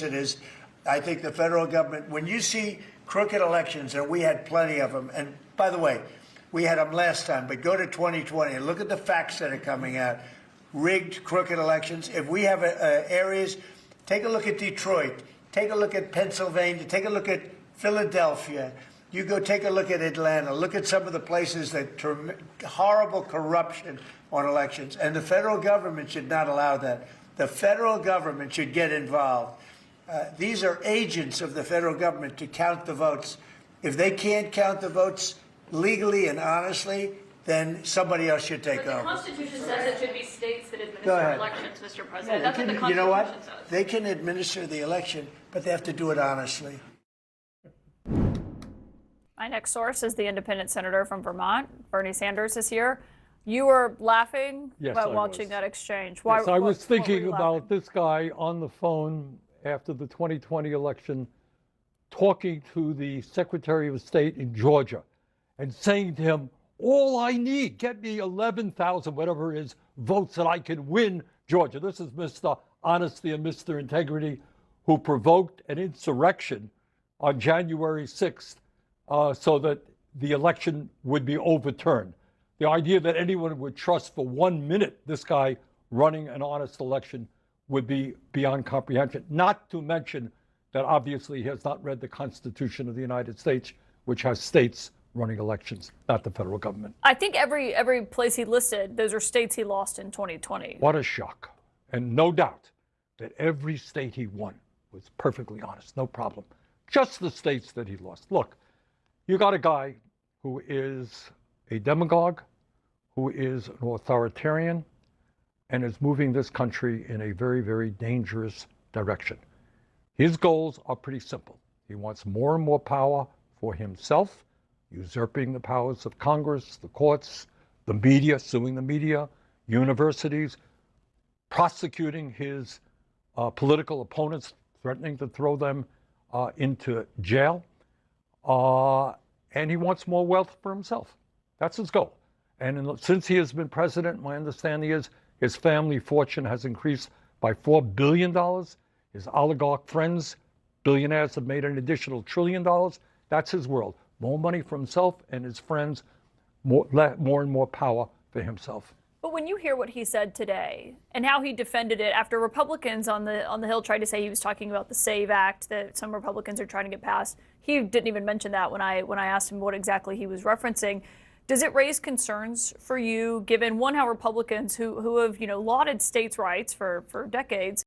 is, I think the federal government, when you see crooked elections, and we had plenty of them, and by the way, we had them last time, but go to 2020 and look at the facts that are coming out. Rigged, crooked elections. If we have areas, take a look at Detroit, take a look at Pennsylvania, take a look at Philadelphia. You go take a look at Atlanta, look at some of the places that horrible corruption on elections. And the federal government should not allow that. The federal government should get involved. These are agents of the federal government to count the votes. If they can't count the votes legally and honestly, then somebody else should take over. The Constitution says it should be states that administer elections, Mr. President. That's what the Constitution you know what? says. They can administer the election, but they have to do it honestly. My next source is the independent senator from Vermont, Bernie Sanders, is here. You were laughing about watching that exchange. Why? Yes, I was thinking about this guy on the phone after the 2020 election, talking to the Secretary of State in Georgia and saying to him, all I need, get me 11,000, whatever it is, votes that I can win Georgia. This is Mr. Honesty and Mr. Integrity, who provoked an insurrection on January 6th so that the election would be overturned. The idea that anyone would trust for 1 minute this guy running an honest election would be beyond comprehension, not to mention that obviously he has not read the Constitution of the United States, which has states running elections, not the federal government. I think every place he listed, those are states he lost in 2020. What a shock. And no doubt that every state he won was perfectly honest, no problem. Just the states that he lost. Look, you got a guy who is a demagogue, who is an authoritarian, and is moving this country in a very, very dangerous direction. His goals are pretty simple. He wants more and more power for himself, usurping the powers of Congress, the courts, the media, suing the media, universities, prosecuting his political opponents, threatening to throw them into jail. And he wants more wealth for himself. That's his goal. And since he has been president, my understanding is his family fortune has increased by $4 billion. His oligarch friends, billionaires, have made an additional $1 trillion. That's his world. More money for himself and his friends, more and more power for himself. But when you hear what he said today and how he defended it after Republicans on the Hill tried to say he was talking about the SAVE Act that some Republicans are trying to get passed, he didn't even mention that when I asked him what exactly he was referencing. Does it raise concerns for you, given, one, how Republicans who have lauded states' rights for decades